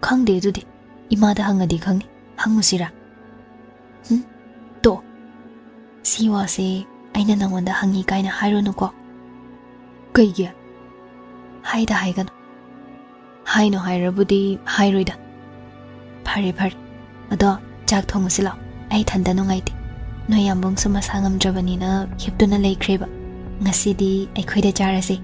Khangde dudi, imada hangadi khangni, hangusira. To, siwa se, aina nangwanda hangi kaina hairono ko. Kaigi? Haida haigano. Haino hairabudi hairoida. Phare phare. Ado chak thongusila. Ai thanda nungaiti. Noi yambong suma sangam drabanina hiptuna leikreba. Ngasidi ai khoida charase.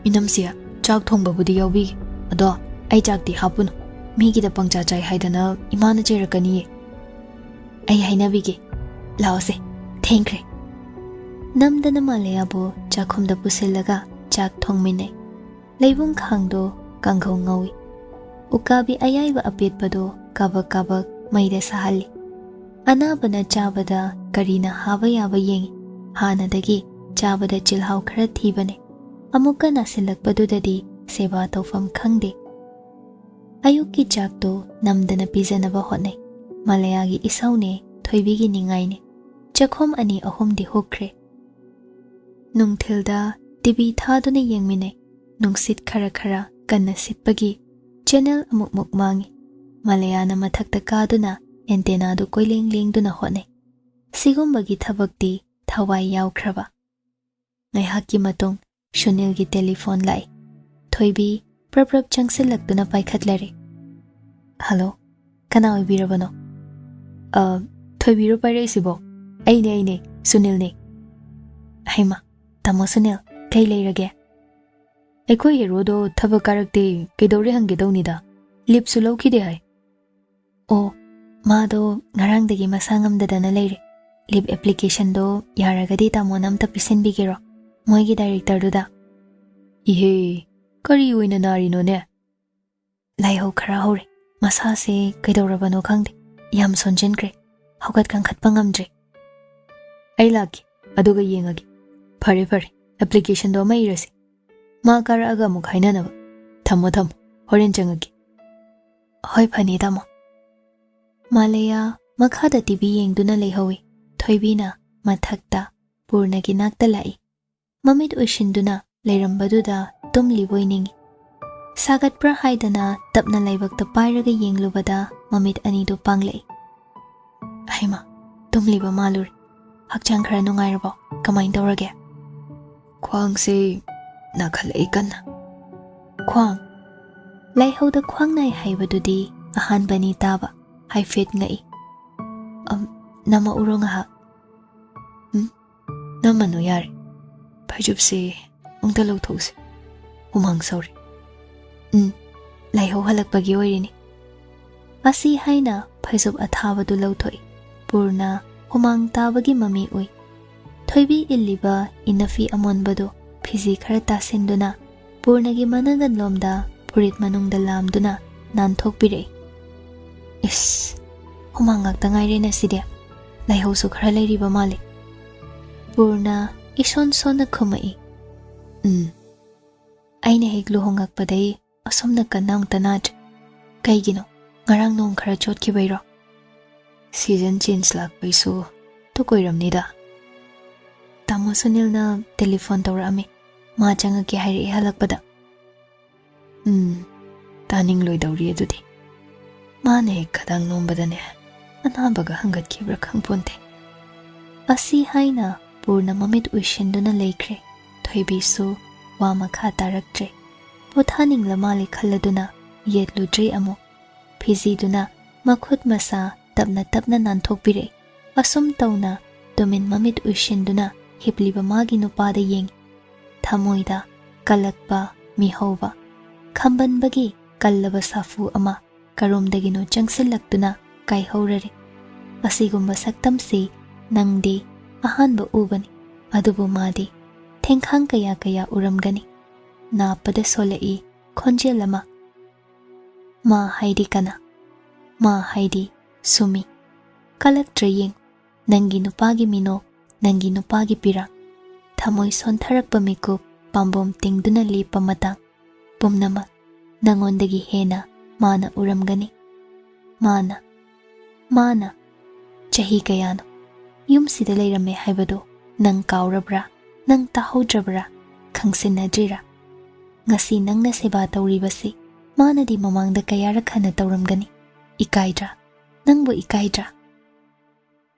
Inamsia chak thongbabudi yawbi. Ado ai chak di hapun. Migi da pangcha chai haidana imana cherakani. Ai hainabige. Laose. Thankre. Namdana Malaya bo chakhumda pusilaga chak thongmine. Leibung khangdo kangkhau ngawi. Ukabi ayaiba apetpado kabak kabak maida sahali. Anabana chabada karina haba yaba yengi. Hanadagi chabada chilhau khara thibane. Amuka nasilakpadudadi seba tawfam khangde. Ayuki chakto namdana pizanaba hotne. Malayagi isaune thoibigi ningaine. Chakhom ani ahumdi hokre. Nungthilda TV thaduna yengmine. Nungsit khara khara kanna sitpagi channel amuk mangi. Malayana mathakta kaduna antenna du koiling lingduna hone. Sigumbagi thabakti thawai yawkraba. Ngaihaki matung Shunil gi telephone lai. Thoibi prap changsilaktuna paikhatlare. Hello, kana oibirabano? Thoibiro pairaisibo. Aine Sunil ne. Haima, tamo Sunil, kai leirage? Ekoi hero thabakarakte kedore hangedonida. Lipsu lawkhide hai. O, mado ngarangdagi masangamdadana leire. Lip application do yaragadi tamo namta pisinbigero. Moigi director duda. Ihe, kari oina narino ne? Laiho khara hore. Masa se kedorabano khangde. Yam sonjenkre. Hogat kang khatpangamdre. Ay laki, aduga yengagi. Phare, application do mairasi. Ma kara aga mukhaina naba. Thamo, horen changagi. Hoi phani tamo. Malaya makhada TV yengduna leihawi. Thoibina mathakta purnagi nakta lai. Mamit ushinduna leirambaduda tumliboy ningi. Sagat pra haidana tapna laibakta pairaga yenglubada mamit anido panglay. Haima, tumliba maluri. Hakchang khara nungairabo, kamain tawrage? Khwang se nakhalai kanna. Khwang. Laihauda khwang nai haibadudi ahanbani taba, haifet ngai. Nama urong ha. Nama no yari. Pajub se ungtalaw those. Umang sorry. Laihau halakpagi oirini. Asi haina phaisub athabadu lawthoi. Purna humang tabagi mami ui. Thoibi illiba inafi amonbado phizi khara tasinduna purnagi managan lomda purit manungda lamduna nanthokpirei. Is humang ngakta ngaire na side. Laihau su khara leiriba mali. Purna ison sona khumai. Aina hek luhongakpadai asomna kanang tanaj. Kaigino ngarang nong khara chotkibairo. Season change lakpaisu to koiramnida. Tamo Sunil na telephone tawrami. Ma changaki hairi halakpada. Taning loidawri adudi. Mane kadang nombadane. Anabaga hangatkibra khangponte. Asi haina purna mamit uishinduna leikre. Thoibisu wa makha taraktre. ꯄꯣꯊꯥꯅꯤꯡꯂ ꯃꯥꯜꯂꯦ ꯈꯜꯂꯗꯨꯅ ꯌꯦꯠꯂꯨꯗ꯭ꯔꯤ ꯑꯃꯨꯛ ꯐꯤꯖꯤꯗꯨꯅ ꯃꯈꯨꯠ ꯃꯁꯥ ꯇꯞꯅ ꯇꯞꯅ ꯅꯥꯟꯊꯣꯛꯄꯤꯔꯛꯏ ꯑꯁꯨꯝ ꯇꯧꯅ ꯇꯨꯃꯤꯟ ꯃꯃꯤꯠ ꯎꯏꯁꯤꯟꯗꯨꯅ ꯍꯤꯞꯂꯤꯕ ꯃꯥꯒꯤ ꯅꯨꯄꯥꯗ ꯌꯦꯡꯏ ꯊꯃꯣꯏꯗ ꯀꯜꯂꯛꯄ ꯃꯤꯍꯧꯕ ꯈꯝꯕꯟꯕꯒꯤ ꯀꯜꯂꯕ ꯁꯥꯐꯨ ꯑꯃ ꯀꯔꯣꯝꯗꯒꯤꯅꯣ ꯆꯪꯁꯤꯜꯂꯛꯇꯨꯅ ꯀꯥꯏꯍꯧꯔꯔꯤ ꯑꯁꯤꯒꯨꯝꯕ ꯁꯛꯇꯝꯁꯤ ꯅꯪꯗꯤ ꯑꯍꯥꯟꯕ ꯎꯕꯅꯤ ꯑꯗꯨꯕꯨ ꯃꯥꯗꯤ ꯊꯦꯡꯈꯥꯡ ꯀꯌꯥ ꯀꯌꯥ ꯎꯔꯝꯒꯅꯤ ꯅꯥꯞꯄꯗ ꯁꯣꯜꯂꯛꯏ ꯈꯣꯟꯖꯦꯜ ꯑꯃ ꯃꯥ ꯍꯥꯏꯗꯤ ꯀꯅꯥ ꯃꯥ ꯍꯥꯏꯗꯤ ꯁꯨꯃꯤ ꯀꯜꯂꯛꯇ꯭ꯔ ꯌꯦꯡ ꯅꯪꯒꯤ ꯅꯨꯄꯥꯒꯤ ꯃꯤꯅꯣꯛ ꯅꯪꯒꯤ ꯅꯨꯄꯥꯒꯤ ꯄꯤꯔꯥꯡ ꯊꯃꯣꯏ ꯁꯣꯟꯊꯔꯛꯄ ꯃꯤꯀꯨꯞ ꯄꯥꯝꯕꯣꯝ ꯇꯤꯡꯗꯨꯅ ꯂꯦꯞꯄ ꯃꯇꯥꯡ ꯄꯨꯝꯅꯃꯛ ꯅꯪꯉꯣꯟꯗꯒꯤ ꯍꯦꯟꯅ ꯃꯥꯅ ꯎꯔꯝꯒꯅꯤ ꯃꯥꯅ ꯆꯍꯤ ꯀꯌꯥꯅꯣ ꯌꯨꯝꯁꯤꯗ ꯂꯩꯔꯝꯃꯦ ꯍꯥꯏꯕꯗꯣ ꯅꯪ ꯀꯥꯎꯔꯕ꯭ꯔꯥ ꯅꯪ ꯇꯥꯍꯧꯗ꯭ꯔꯕ꯭ꯔꯥ ꯈꯪꯁꯤꯟꯅꯗ꯭ꯔꯤꯔꯥ ꯉꯁꯤ ꯅꯪꯅ ꯁꯦꯕꯥ ꯇꯧꯔꯤꯕꯁꯤ ꯃꯥꯅꯗꯤ ꯃꯃꯥꯡꯗ ꯀꯌꯥꯔꯛ ꯍꯟꯅ ꯇꯧꯔꯝꯒꯅꯤ ꯏꯀꯥꯏꯗ꯭ꯔꯥ ꯅꯪꯕꯨ ꯏꯀꯥꯏꯗ꯭ꯔꯥ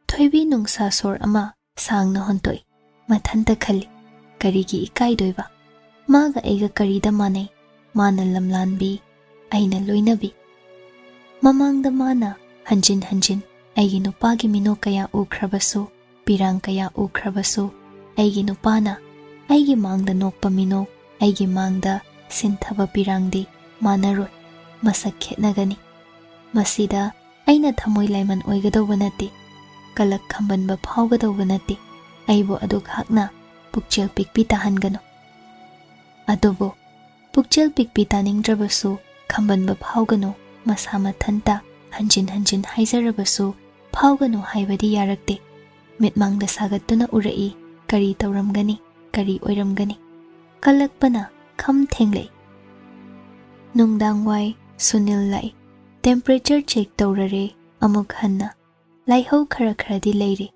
ꯊꯣꯏꯕꯤ ꯅꯨꯡꯁꯥ ꯁꯣꯔ ꯑꯃ ꯁꯥꯡꯅ ꯍꯣꯟꯇꯣꯛꯏ ꯃꯊꯟꯇ ꯈꯜꯂꯤ ꯀꯔꯤꯒꯤ ꯏꯀꯥꯏꯗꯣꯏꯕ ꯃꯥꯒ ꯑꯩꯒ ꯀꯔꯤꯗ ꯃꯥꯟꯅꯩ ꯃꯥꯅ ꯂꯝꯂꯥꯟꯕꯤ ꯑꯩꯅ ꯂꯣꯏꯅꯕꯤ ꯃꯃꯥꯡꯗ ꯃꯥꯅ ꯍꯟꯖꯤꯟ ꯍꯟꯖꯤꯟ ꯑꯩꯒꯤ ꯅꯨꯄꯥꯒꯤ ꯃꯤꯅꯣꯛ ꯀꯌꯥ ꯎꯈ꯭ꯔꯕꯁꯨ ꯄꯤꯔꯥꯡ ꯀꯌꯥ ꯎꯈ꯭ꯔꯕꯁꯨ ꯑꯩꯒꯤ ꯅꯨꯄꯥꯅ ꯑꯩꯒꯤ ꯃꯥꯡꯗ ꯅꯣꯛꯄ ꯃꯤꯅꯣꯛ ꯑꯩꯒꯤ ꯃꯥꯡꯗ ꯁꯤꯟꯊꯕ ꯄꯤꯔꯥꯡꯗꯤ ꯃꯥꯟꯅꯔꯣꯏ ꯃꯁꯛ ꯈꯦꯠꯅꯒꯅꯤ ꯃꯁꯤꯗ ꯑꯩꯅ ꯊꯃꯣꯏ ꯂꯥꯏꯃꯟ ꯑꯣꯏꯒꯗꯧꯕ ꯅꯠꯇꯦ ꯀꯂꯛ ꯈꯝꯕꯟꯕ ꯐꯥꯎꯒꯗꯧꯕ ꯅꯠꯇꯦ ꯑꯩꯕꯨ ꯑꯗꯨꯈꯛꯅ ꯄꯨꯛꯆꯦꯜ ꯄꯤꯛꯄꯤ ꯇꯥꯍꯟꯒꯅꯨ ꯑꯗꯨꯕꯨ ꯄꯨꯛꯆꯦꯜ ꯄꯤꯛꯄꯤ ꯇꯥꯅꯤꯡꯗ꯭ꯔꯕꯁꯨ ꯈꯝꯕꯟꯕ ꯐꯥꯎꯒꯅꯨ ꯃꯁꯥ ꯃꯊꯟꯇ ꯍꯟꯖꯤꯟ ꯍꯟꯖꯤꯟ ꯍꯥꯏꯖꯔꯕꯁꯨ ꯐꯥꯎꯒꯅꯨ ꯍꯥꯏꯕꯗꯤ ꯌꯥꯔꯛꯇꯦ ꯃꯤꯠꯃꯥꯡꯗ ꯁꯥꯒꯠꯇꯨꯅ ꯎꯔꯛꯏ ꯀꯔꯤ ꯇꯧꯔꯝꯒꯅꯤ ꯀꯔꯤ ꯑꯣꯏꯔꯝꯒꯅꯤ ꯀꯜꯂꯛꯄꯅ ꯈꯝ ꯊꯦꯡꯂꯛꯏ ꯅꯨꯡꯗꯥꯡꯋꯥꯏ ꯁꯨꯅꯤꯜ ꯂꯥꯛꯏ ꯇꯦꯝꯄꯔꯦꯆꯔ ꯆꯦꯛ ꯇꯧꯔꯔꯦ ꯑꯃꯨꯛ ꯍꯟꯅ ꯂꯥꯏꯍꯧ ꯈꯔ ꯈꯔꯗꯤ ꯂꯩꯔꯤ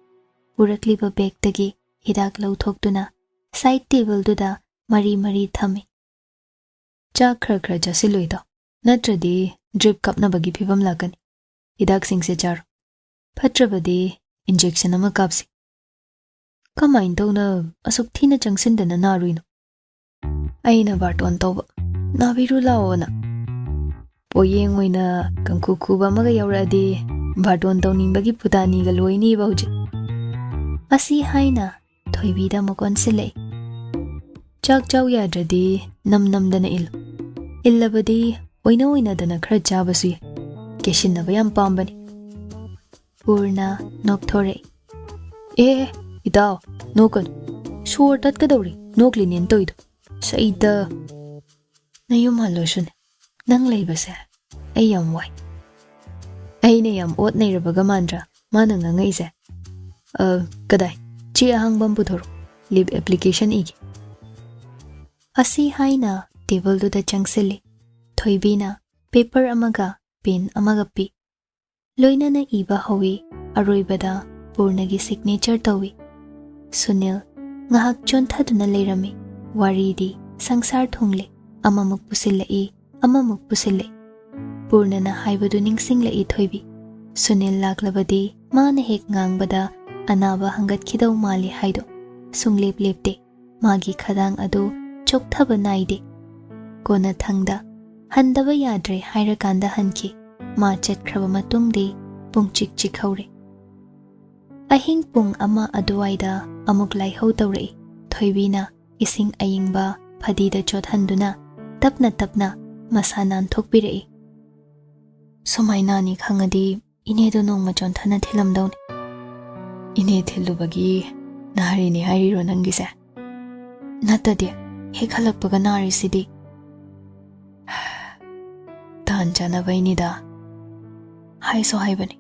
ꯄꯨꯔꯛꯂꯤꯕ ꯕꯦꯒꯇꯒꯤ ꯍꯤꯗꯥꯛ ꯂꯧꯊꯣꯛꯇꯨꯅ ꯁꯥꯏꯠ ꯇꯦꯕꯜꯗꯨꯗ ꯃꯔꯤ ꯃꯔꯤ ꯊꯝꯃꯤ ꯆꯥꯛ ꯈꯔ ꯈꯔ ꯆꯥꯁꯤꯜꯂꯨꯏꯗꯣ ꯅꯠꯇ꯭ꯔꯗꯤ ꯗ꯭ꯔꯤꯞ ꯀꯥꯞꯅꯕꯒꯤ ꯐꯤꯕꯝ ꯂꯥꯛꯀꯅꯤ ꯍꯤꯗꯥꯛꯁꯤꯡꯁꯦ ꯆꯥꯔꯣ ꯐꯠꯇ꯭ꯔꯕꯗꯤ ꯏꯟꯖꯦꯛꯁꯟ ꯑꯃ ꯀꯥꯞꯁꯤ ꯀꯃꯥꯏꯅ ꯇꯧꯅ ꯑꯁꯨꯛ ꯊꯤꯅ ꯆꯪꯁꯤꯟꯗꯅ ꯅꯥꯔꯨꯏꯅꯣ ꯑꯩꯅ ꯕꯥꯔꯇꯣꯟ ꯇꯧꯕ ꯅꯥꯕꯤꯔꯨ ꯂꯥꯛꯑꯣꯅ ꯄꯣꯌꯦꯡ ꯑꯣꯏꯅ ꯀꯪꯈꯨ ꯈꯨꯕ ꯑꯃꯒ ꯌꯧꯔꯛꯑꯗꯤ ꯕꯥꯔꯇꯣꯟ ꯇꯧꯅꯤꯡꯕꯒꯤ ꯄꯨꯇꯥꯅꯤꯒ ꯂꯣꯏꯅꯤꯕ ꯍꯧꯖꯤꯛ ꯑꯁꯤ ꯍꯥꯏꯅ ꯊꯣꯏꯕꯤꯗ ꯑꯃꯨꯛ ꯑꯣꯟꯁꯤꯜꯂꯛꯏ ꯆꯥꯛ ꯆꯥꯎ ꯌꯥꯗ꯭ꯔꯗꯤ ꯅꯝꯗꯅ ꯏꯜꯂꯨ ꯏꯜꯂꯕꯗꯤ ꯑꯣꯏꯅꯗꯅ ꯈꯔ ꯆꯥꯕꯁꯨ ꯌꯥꯏ ꯀꯦꯁꯤꯟꯅꯕ ꯌꯥꯝ ꯄꯥꯝꯕꯅꯤ ꯄꯨꯔꯅ ꯅꯣꯛꯊꯣꯔꯛꯏ ꯑꯦ ꯏꯇꯥꯎ ꯅꯣꯛꯀꯅꯨ ꯁꯣꯔ ꯇꯠꯀꯗꯧꯔꯤ ꯅꯣꯛꯂꯤꯅꯦꯅ ꯇꯧꯏꯗꯣ ꯁꯩꯗ ꯅꯌꯨꯝ ꯍꯜꯂꯣꯁꯨꯅꯦ ꯅꯪ ꯂꯩꯕꯁꯦ ꯑꯩ ꯌꯥꯝ ꯋꯥꯏ ꯑꯩꯅ ꯌꯥꯝ ꯑꯣꯠ ꯅꯩꯔꯕꯒ ꯃꯥꯟꯗ꯭ꯔꯥ ꯃꯥꯅ ꯉꯥꯡꯉꯛꯏꯁꯦ ꯀꯗꯥꯏ ꯆꯦ ꯑꯍꯥꯡꯕ ꯑꯃ ꯄꯨꯊꯣꯔꯛꯎ ꯂꯤꯞ ꯑꯦꯄ꯭ꯂꯤꯀꯦꯁꯟ ꯏꯒꯦ ꯑꯁꯤ ꯍꯥꯏꯅ ꯇꯦꯕꯜꯗꯨꯗ ꯆꯪꯁꯤꯜꯂꯤ ꯊꯣꯏꯕꯤꯅ ꯄꯦꯄꯔ ꯑꯃꯒ ꯄꯦꯟ ꯑꯃꯒ ꯄꯤ ꯂꯣꯏꯅꯅ ꯏꯕ ꯍꯧꯏ ꯑꯔꯣꯏꯕꯗ ꯄꯨꯔꯅꯒꯤ ꯁꯤꯒꯅꯦꯆꯔ ꯇꯧꯏ ꯁꯨꯅꯤꯜ ꯉꯥꯏꯍꯥꯛ ꯆꯣꯟꯊꯗꯨꯅ ꯂꯩꯔꯝꯃꯤ ꯋꯥꯔꯤꯗꯤ ꯁꯪꯁꯥꯔ ꯊꯨꯡꯂꯦ ꯑꯃꯃꯨꯛ ꯄꯨꯁꯤꯜꯂꯛꯏ ꯑꯃꯃꯨꯛ ꯄꯨꯁꯤꯜꯂꯛꯏ ꯄꯨꯔꯅꯅ ꯍꯥꯏꯕꯗꯨ ꯅꯤꯡꯁꯤꯡꯂꯛꯏ ꯊꯣꯏꯕꯤ ꯁꯨꯅꯤꯜ ꯂꯥꯛꯂꯕꯗꯤ ꯃꯥꯅ ꯍꯦꯛ ꯉꯥꯡꯕꯗ ꯑꯅꯥꯕ ꯍꯪꯒꯠꯈꯤꯗꯧ ꯃꯥꯜꯂꯤ ꯍꯥꯏꯗꯣ ꯁꯨꯡꯂꯦꯞ ꯂꯦꯞꯇꯦ ꯃꯥꯒꯤ ꯈꯗꯥꯡ ꯑꯗꯨ ꯆꯣꯛꯊꯕ ꯅꯥꯏꯗꯦ ꯀꯣꯟꯅꯊꯪꯗ ꯍꯟꯗꯕ ꯌꯥꯗ꯭ꯔꯦ ꯍꯥꯏꯔꯀꯥꯟꯗ ꯍꯟꯈꯤ ꯃꯥ ꯆꯠꯈ꯭ꯔꯕ ꯃꯇꯨꯡꯗꯤ ꯄꯨꯡꯆꯤꯛ ꯆꯤꯛꯍꯧꯔꯦ ꯑꯍꯤꯡ ꯄꯨꯡ 1 ꯑꯗꯨꯋꯥꯏꯗ ꯑꯃꯨꯛ ꯂꯥꯏꯍꯧ ꯇꯧꯔꯛꯏ ꯊꯣꯏꯕꯤꯅ ꯏꯁꯤꯡ ꯑꯏꯪꯕ ꯐꯗꯤꯗ ꯆꯣꯠꯍꯟꯗꯨꯅ ꯇꯞꯅ ꯇꯞꯅ ꯃꯁꯥ ꯅꯥꯟꯊꯣꯛꯄꯤꯔꯛꯏ ꯁꯨꯃꯥꯏꯅꯅꯤ ꯈꯪꯉꯗꯤ ꯏꯅꯦꯗꯣ ꯅꯣꯡꯃ ꯆꯣꯟꯊꯅ ꯊꯤꯜꯂꯝꯗꯧꯅꯤ ꯏꯅꯦ ꯊꯤꯜꯂꯨꯕꯒꯤ ꯅꯥꯔꯤꯅꯤ ꯍꯥꯏꯔꯤꯔꯣ ꯅꯪꯒꯤꯁꯦ ꯅꯠꯇꯗꯤ ꯍꯦꯛ ꯍꯜꯂꯛꯄꯒ ꯅꯥꯔꯤꯁꯤꯗꯤ ꯇꯥꯟ ꯆꯥꯅꯕꯩꯅꯤꯗ ꯍꯥꯏꯁꯨ ꯍꯥꯏꯕꯅꯤ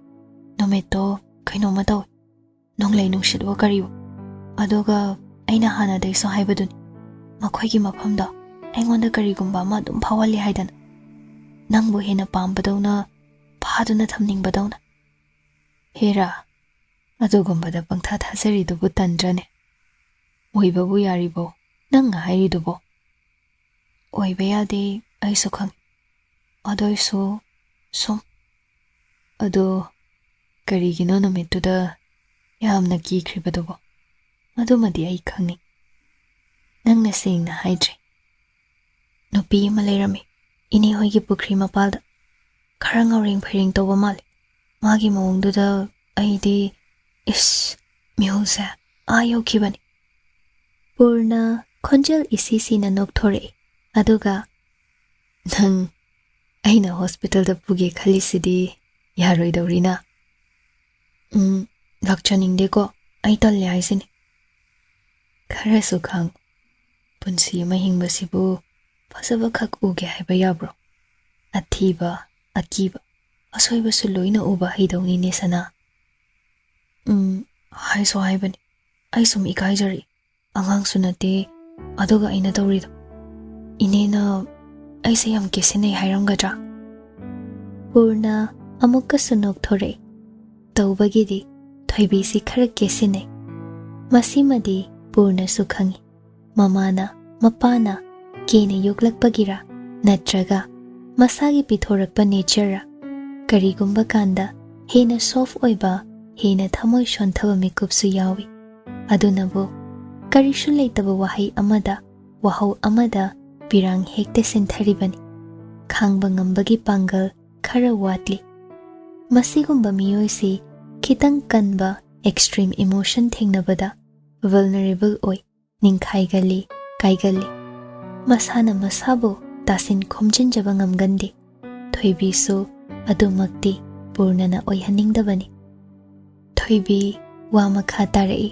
ꯅꯨꯃꯤꯠꯇꯣ ꯀꯩꯅꯣꯝꯃ ꯇꯧꯏ ꯅꯣꯡꯂꯩ ꯅꯨꯡꯁꯤꯠꯋꯣ ꯀꯔꯤꯋꯣ ꯑꯗꯨꯒ ꯑꯩꯅ ꯍꯥꯟꯅꯗꯩꯁꯨ ꯍꯥꯏꯕꯗꯨꯅꯤ ꯃꯈꯣꯏꯒꯤ ꯃꯐꯝꯗꯣ ꯑꯩꯉꯣꯟꯗ ꯀꯔꯤꯒꯨꯝꯕ ꯑꯃ ꯑꯗꯨꯝ ꯐꯥꯎꯍꯜꯂꯤ ꯍꯥꯏꯗꯅ ꯅꯪꯕꯨ ꯍꯦꯟꯅ ꯄꯥꯝꯕꯗꯧꯅ ꯐꯥꯗꯨꯅ ꯊꯝꯅꯤꯡꯕꯗꯧꯅ ꯍꯦꯔꯥ ꯑꯗꯨꯒꯨꯝꯕꯗ ꯄꯪꯊꯥ ꯊꯥꯖꯔꯤꯗꯨꯕꯨ ꯇꯟꯗ꯭ꯔꯅꯦ ꯑꯣꯏꯕꯕꯨ ꯌꯥꯔꯤꯕꯣ ꯅꯪꯅ ꯍꯥꯏꯔꯤꯗꯨꯕꯣ ꯑꯣꯏꯕ ꯌꯥꯗꯦ ꯑꯩꯁꯨ ꯈꯪꯏ ꯑꯗꯨꯏꯁꯨ ꯁꯨꯝ ꯑꯗꯣ ꯀꯔꯤꯒꯤꯅꯣ ꯅꯨꯃꯤꯠꯇꯨꯗ ꯌꯥꯝꯅ ꯀꯤꯈ꯭ꯔꯤꯕꯗꯨꯕꯣ ꯑꯗꯨꯃꯗꯤ ꯑꯩ ꯈꯪꯅꯤ ꯅꯪꯅ ꯁꯦꯡꯅ ꯍꯥꯏꯗ꯭ꯔꯤ ꯅꯨꯄꯤ ꯑꯃ ꯂꯩꯔꯝꯃꯤ ꯏꯅꯦ ꯍꯣꯏꯒꯤ ꯄꯨꯈ꯭ꯔꯤ ꯃꯄꯥꯜꯗ ꯈꯔ ꯉꯥꯎꯔꯦꯡ ꯐꯩꯔꯦꯡ ꯇꯧꯕ ꯃꯥꯜꯂꯤ ꯃꯥꯒꯤ ꯃꯑꯣꯡꯗꯨꯗ ꯑꯩꯗꯤ ꯏꯁ ꯃꯤꯍꯨꯜꯁꯦ ꯌꯧꯈꯤꯕꯅꯤ ꯄꯨꯔꯅ ꯈꯣꯟꯖꯦꯜ ꯏꯁꯤꯁꯤꯅ ꯅꯣꯛꯊꯣꯔꯛꯏ ꯑꯗꯨꯒ ꯅꯪ ꯑꯩꯅ ꯍꯣꯁꯄꯤꯇꯥꯜꯗ ꯄꯨꯒꯦ ꯈꯜꯂꯤꯁꯤꯗꯤ ꯌꯥꯔꯣꯏꯗꯧꯔꯤꯅ ꯂꯥꯛꯆꯅꯤꯡꯗꯦꯀꯣ ꯑꯩ ꯇꯜꯂꯦ ꯍꯥꯏꯁꯤꯅꯤ ꯈꯔꯁꯨ ꯈꯪ ꯄꯨꯟꯁꯤ ꯑꯃ ꯍꯤꯡꯕꯁꯤꯕꯨ ꯐꯖꯕꯈꯛ ꯎꯒꯦ ꯍꯥꯏꯕ ꯌꯥꯕ꯭ꯔꯣ ꯑꯊꯤꯕ ꯑꯀꯤꯕ ꯑꯁꯣꯏꯕꯁꯨ ꯂꯣꯏꯅ ꯎꯕ ꯍꯩꯗꯧꯅꯤꯅꯦ ꯁꯅꯥ ꯍꯥꯏꯁꯨ ꯍꯥꯏꯕꯅꯤ ꯑꯩ ꯁꯨꯝ ꯏꯀꯥꯏꯖꯔꯤ ꯑꯉꯥꯡꯁꯨ ꯅꯠꯇꯦ ꯑꯗꯨꯒ ꯑꯩꯅ ꯇꯧꯔꯤꯗꯣ ꯏꯅꯦꯅ ꯑꯩꯁꯦ ꯌꯥꯝ ꯀꯦꯁꯤꯟꯅꯩ ꯍꯥꯏꯔꯝꯒꯗ꯭ꯔꯥ ꯄꯨꯔꯅ ꯑꯃꯨꯛꯀꯁꯨ ꯅꯣꯛꯊꯣꯔꯛꯏ ꯇꯧꯕꯒꯤꯗꯤ ꯊꯣꯏꯕꯤꯁꯤ ꯈꯔ ꯀꯦꯁꯤꯟꯅꯩ ꯃꯁꯤꯃꯗꯤ ꯄꯨꯔꯅꯁꯨ ꯈꯪꯏ ꯃꯃꯥꯅ ꯃꯄꯥꯅ ꯀꯦꯅ ꯌꯣꯛꯂꯛꯄꯒꯤꯔꯥ ꯅꯠꯇ꯭ꯔꯒ ꯃꯁꯥꯒꯤ ꯄꯤꯊꯣꯔꯛꯄ ꯅꯦꯆꯔꯔꯥ ꯀꯔꯤꯒꯨꯝꯕ ꯀꯥꯟꯗ ꯍꯦꯟꯅ ꯁꯣꯐ ꯑꯣꯏꯕ ꯍꯦꯟꯅ ꯊꯃꯣꯏ ꯁꯣꯟꯊꯕ ꯃꯤꯀꯨꯞꯁꯨ ꯌꯥꯎꯏ ꯑꯗꯨꯅꯕꯨ ꯀꯔꯤꯁꯨ ꯂꯩꯇꯕ ꯋꯥꯍꯩ ꯑꯃꯗ ꯋꯥꯍꯧ ꯑꯃꯗ ꯄꯤꯔꯥꯡ ꯍꯦꯛꯇ ꯁꯤꯟꯊꯔꯤꯕꯅꯤ ꯈꯥꯡꯕ ꯉꯝꯕꯒꯤ ꯄꯥꯡꯒꯜ ꯈꯔ ꯋꯥꯠꯂꯤ ꯃꯁꯤꯒꯨꯝꯕ ꯃꯤꯑꯣꯏꯁꯤ ꯈꯤꯇꯪ ꯀꯟꯕ ꯑꯦꯛꯁꯇ꯭ꯔꯤꯝ ꯏꯃꯣꯁꯟ ꯊꯦꯡꯅꯕꯗ ꯚꯜꯅꯔꯦꯕꯜ ꯑꯣꯏ ꯅꯤꯡꯈꯥꯏꯒꯜꯂꯤ ꯀꯥꯏꯒꯜꯂꯤ ꯃꯁꯥꯅ ꯃꯁꯥꯕꯨ ꯇꯥꯁꯤꯟ ꯈꯣꯝꯖꯤꯟꯖꯕ ꯉꯝꯒꯟꯗꯦ ꯊꯣꯏꯕꯤꯁꯨ ꯑꯗꯨꯃꯛꯇꯤ ꯄꯨꯔꯅꯅ ꯑꯣꯏꯍꯟꯅꯤꯡꯗꯕꯅꯤ ꯊꯣꯏꯕꯤ ꯋꯥ ꯃꯈꯥ ꯇꯥꯔꯛꯏ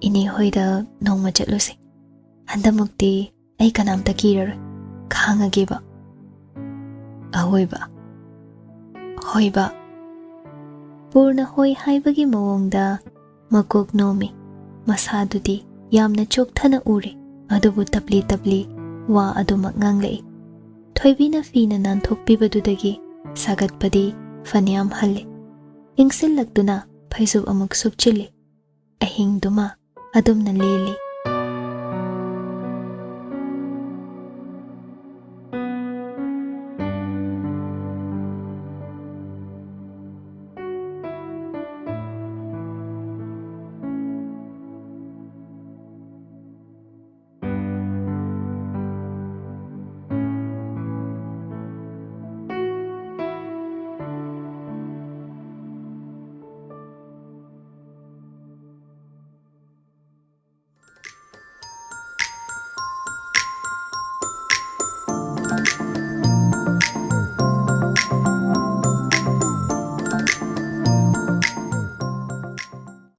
ꯏꯅꯦ ꯍꯣꯏꯗ ꯅꯣꯡꯃ ꯆꯠꯂꯨꯁꯤ ꯍꯟꯗꯛꯃꯨꯛꯇꯤ ꯑꯩ ꯀꯅꯥꯝꯇ ꯀꯤꯔꯔꯣꯏ ꯈꯥꯡꯉꯒꯦꯕ ꯑꯍꯣꯏꯕ ꯍꯣꯏꯕ ꯄꯨꯔꯅ ꯍꯣꯏ ꯍꯥꯏꯕꯒꯤ ꯃꯑꯣꯡꯗ ꯃꯀꯣꯛ ꯅꯣꯝꯃꯤ ꯃꯁꯥꯗꯨꯗꯤ ꯌꯥꯝꯅ ꯆꯣꯛꯊꯅ ꯎꯔꯦ ꯑꯗꯨꯕꯨ ꯇꯞꯂꯤ ꯇꯞꯂꯤ ꯋꯥ ꯑꯗꯨꯃꯛ ꯉꯥꯡꯂꯛꯏ ꯊꯣꯏꯕꯤꯅ ꯐꯤꯅ ꯅꯥꯟꯊꯣꯛꯄꯤꯕꯗꯨꯗꯒꯤ ꯁꯥꯒꯠꯄꯗꯤ ꯐꯅꯌꯥꯝ ꯍꯜꯂꯤ ꯏꯪꯁꯤꯜꯂꯛꯇꯨꯅ ꯐꯩꯖꯨꯞ ꯑꯃꯨꯛ ꯁꯨꯞꯆꯤꯜꯂꯤ ꯑꯍꯤꯡꯗꯨꯃ ꯑꯗꯨꯝꯅ ꯂꯦꯜꯂꯤ